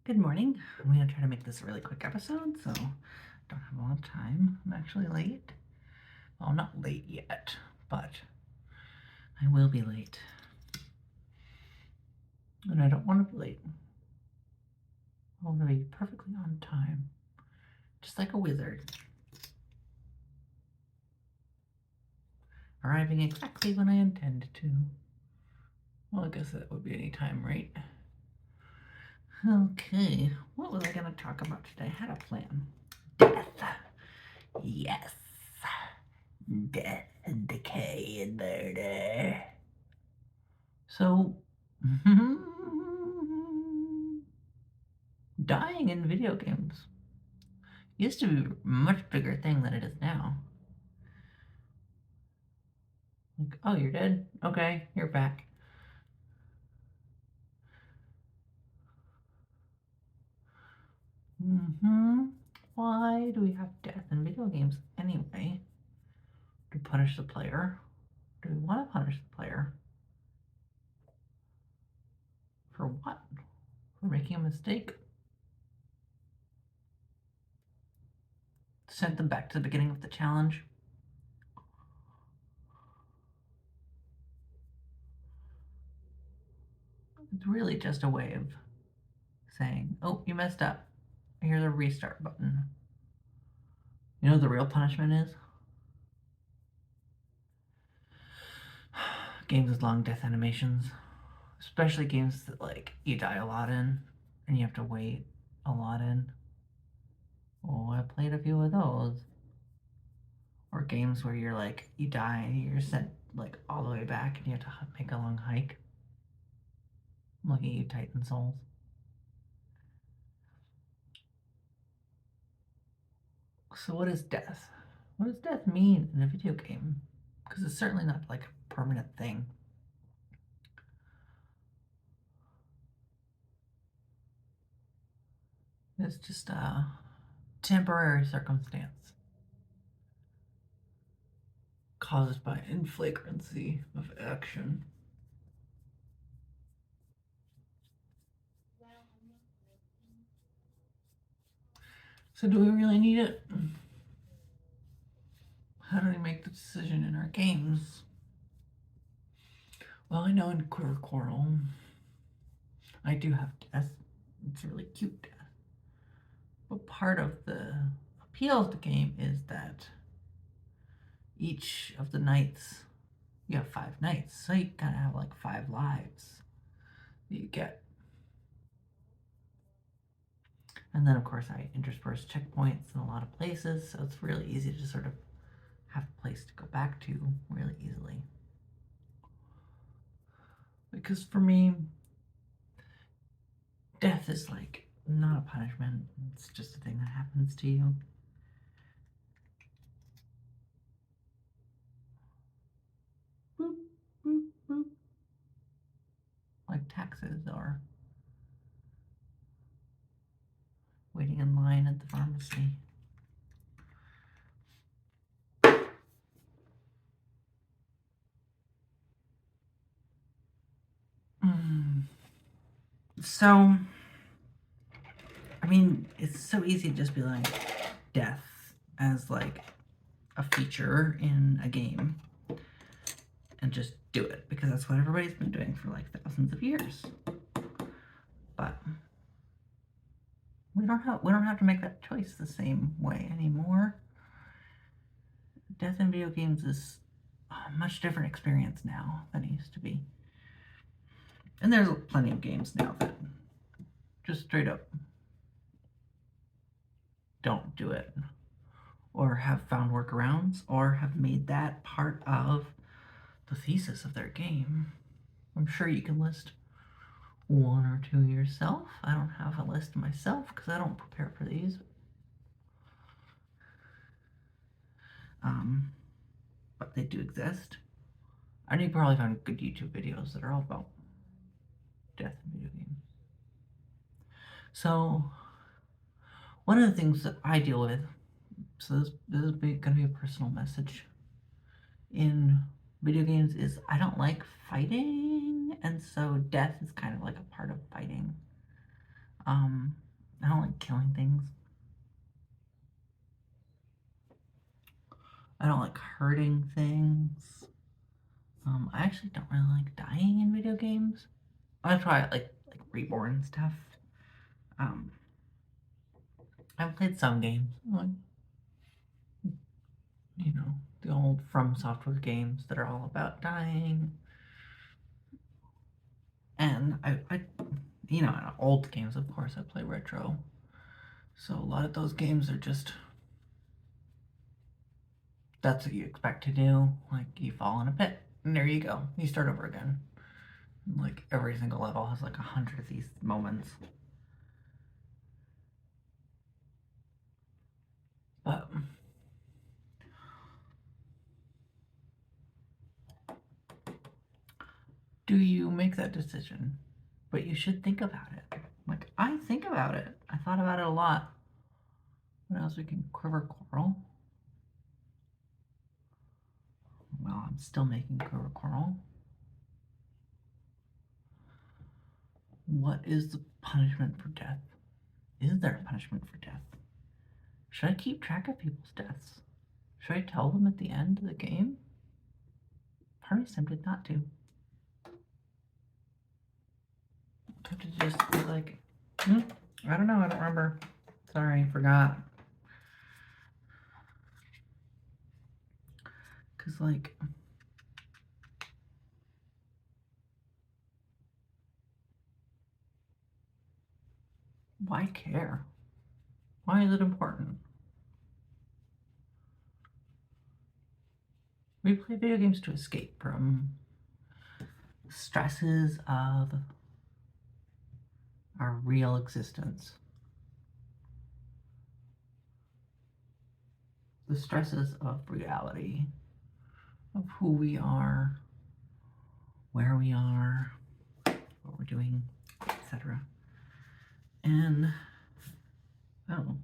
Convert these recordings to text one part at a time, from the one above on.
Good morning. I'm going to try to make this a really quick episode, so don't have a lot of time. I'm actually late. Well, not late yet, but I will be late. And I don't want to be late. I want to be perfectly on time, just like a wizard. Arriving exactly when I intend to. Well, I guess that would be any time, right? Okay, what was I going to talk about today? I had a plan. Death. Yes. Death and decay and murder. So, dying in video games used to be a much bigger thing than it is now. Like, oh, you're dead? Okay, you're back. Why do we have death in video games anyway? To punish the player? Do we want to punish the player? For what? For making a mistake? Send them back to the beginning of the challenge? It's really just a way of saying, oh, you messed up. Here's a restart button. You know what the real punishment is? Games with long death animations. Especially games that, like, you die a lot in and you have to wait a lot in. Oh, I played a few of those. Or games where you're like, you die and you're sent like all the way back and you have to make a long hike. I'm looking at you, Titan Souls. So what is death? What does death mean in a video game? Because it's certainly not like a permanent thing. It's just a temporary circumstance caused by inflagrancy of action. So do we really need it? How do we make the decision in our games? Well, I know in Quiver Coral, I do have death. It's really cute death. But part of the appeal of the game is that each of the nights, you have 5 nights, so you kind of have like 5 lives that you get. And then, of course, I intersperse checkpoints in a lot of places, so it's really easy to sort of have a place to go back to really easily. Because for me, death is like not a punishment, it's just a thing that happens to you. Boop, boop, boop. Like taxes or waiting in line at the pharmacy. So, I mean, it's so easy to just be like death as like a feature in a game and just do it because that's what everybody's been doing for like thousands of years. But we don't have to make that choice the same way anymore. Death in video games is a much different experience now than it used to be. And there's plenty of games now that just straight up don't do it, or have found workarounds, or have made that part of the thesis of their game. I'm sure you can list 1 or 2 yourself. I don't have a list myself because I don't prepare for these. But they do exist. And you probably find good YouTube videos that are all about death in video games. So, one of the things that I deal with, so this is going to be a personal message in video games, is I don't like fighting, and so death is kind of like a part of fighting. I don't like killing things. I don't like hurting things. I actually don't really like dying in video games. I try like Reborn stuff. I've played some games, like, you know, the old From Software games that are all about dying. And I you know, old games, of course, I play retro. So a lot of those games are just, that's what you expect to do. Like, you fall in a pit, and there you go. You start over again. Like, every single level has like 100 of these moments. But do you make that decision? But you should think about it. Like, I think about it. I thought about it a lot. What else we can quiver coral? Well, I'm still making quiver coral. What is the punishment for death? Is there a punishment for death? Should I keep track of people's deaths? Should I tell them at the end of the game? Part of me tempted not to. Tempted to just be like, I don't know, I don't remember. Sorry, forgot. Because, like, why care? Why is it important? We play video games to escape from stresses of our real existence. The stresses of reality, of who we are, where we are, what we're doing, etc. And, oh.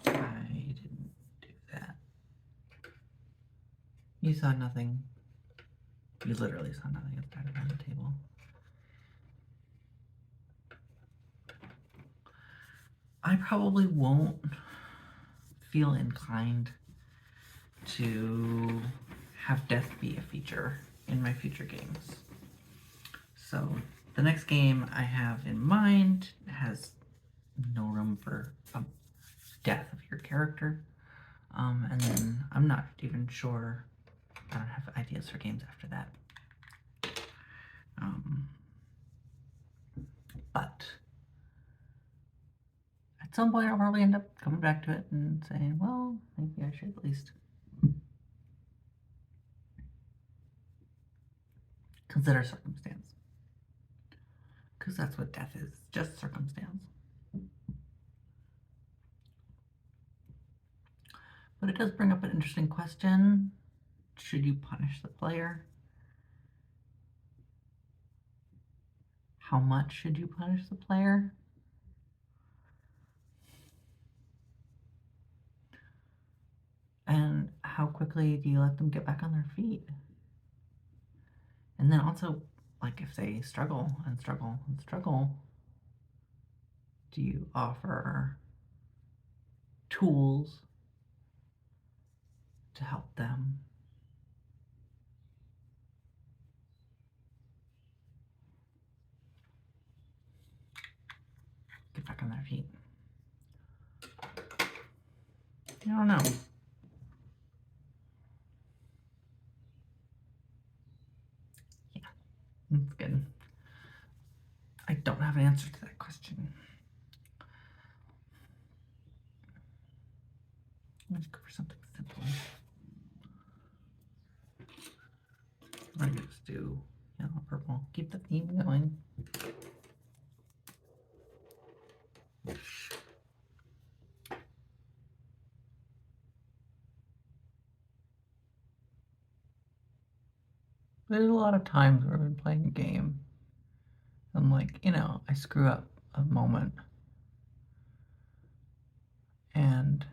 I didn't do that. You saw nothing. You literally saw nothing at the around the table. I probably won't feel inclined to have death be a feature in my future games. So the next game I have in mind has no room for death of your character. And then I'm not even sure, I don't have ideas for games after that. But at some point I'll probably end up coming back to it and saying, well, maybe I should at least consider circumstance. Because that's what death is, just circumstance. But it does bring up an interesting question. Should you punish the player? How much should you punish the player? And how quickly do you let them get back on their feet? And then also, like, if they struggle and struggle and struggle, do you offer tools to help them get back on their feet? I don't know. Yeah, that's good. I don't have an answer to that question. Let's go for something simple. I'm gonna just do yellow, purple. Keep the theme going. There's a lot of times where I've been playing a game and, like, you know, I screw up a moment and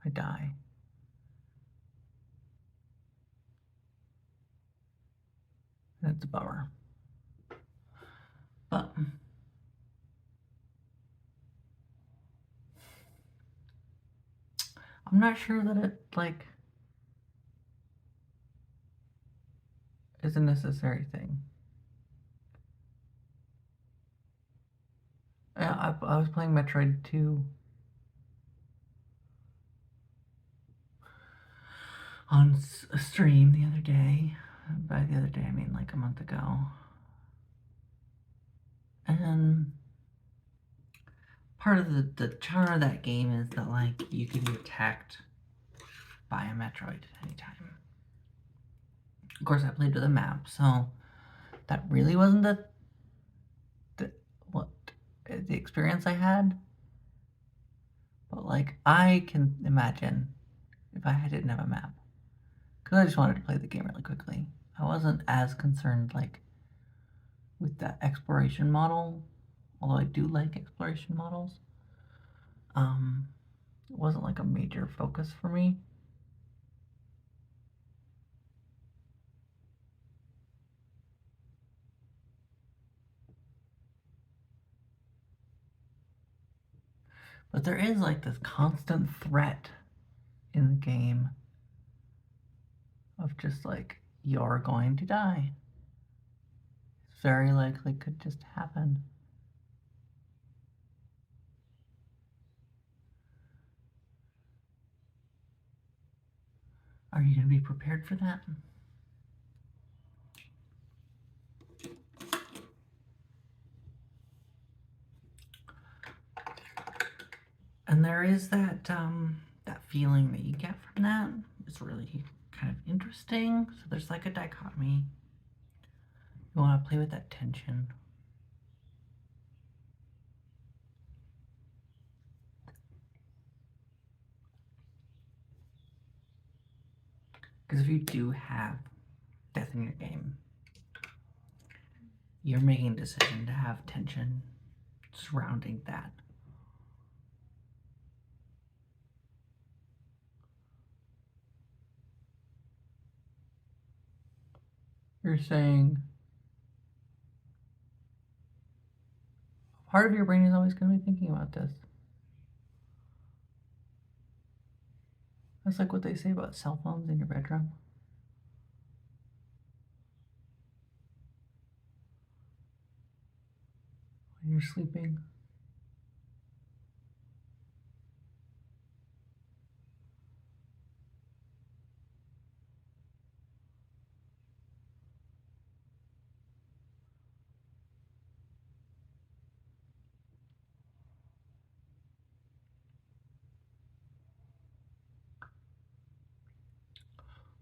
I die. It's a bummer. But I'm not sure that it, like, is a necessary thing. I was playing Metroid 2 on a stream the other day. By the other day, I mean like a month ago. And part of the charm of that game is that, like, you can be attacked by a Metroid at any time. Of course, I played with a map, so that really wasn't the experience I had. But, like, I can imagine if I didn't have a map, because I just wanted to play the game really quickly. I wasn't as concerned, like, with that exploration model, although I do like exploration models. It wasn't like a major focus for me. But there is, like, this constant threat in the game of just, like, you're going to die. It's very likely could just happen. Are you going to be prepared for that? And there is that that feeling that you get from that. It's really kind of interesting. So there's like a dichotomy. You want to play with that tension. Because if you do have death in your game, you're making a decision to have tension surrounding that. You're saying part of your brain is always going to be thinking about this. That's like what they say about cell phones in your bedroom. When you're sleeping.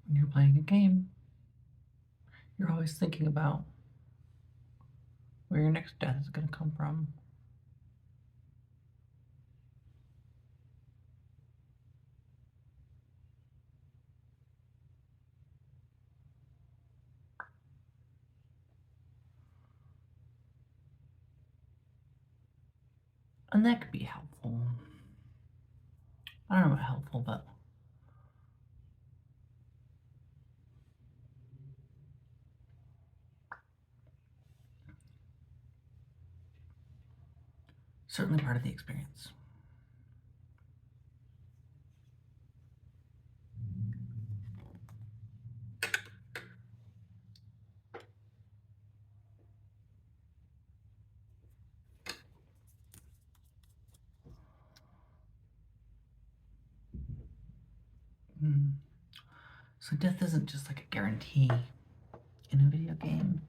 When you're playing a game, you're always thinking about where your next death is going to come from. And that could be helpful. I don't know about helpful, but certainly part of the experience. So death isn't just like a guarantee in a video game.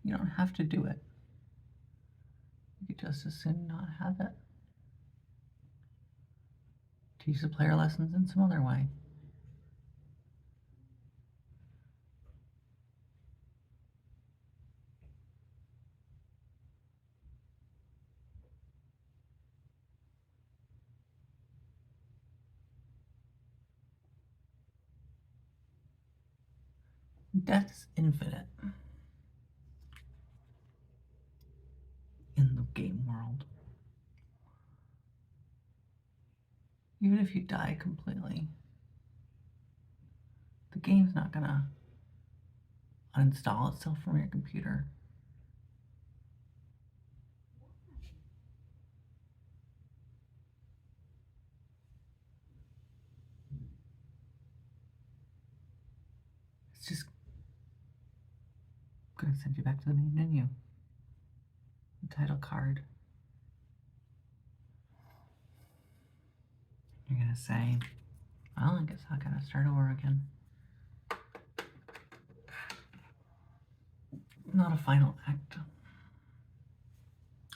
You don't have to do it. You could just as soon not have it. Teach the player lessons in some other way. Death is infinite in the game world. Even if you die completely, game's not gonna uninstall itself from your computer. It's just gonna send you back to the main menu. The title card. You're gonna say, well, I guess I gotta start over again. Not a final act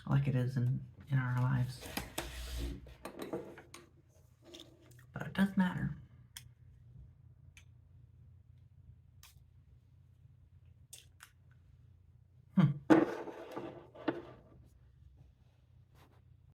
like it is in our lives. But it does matter.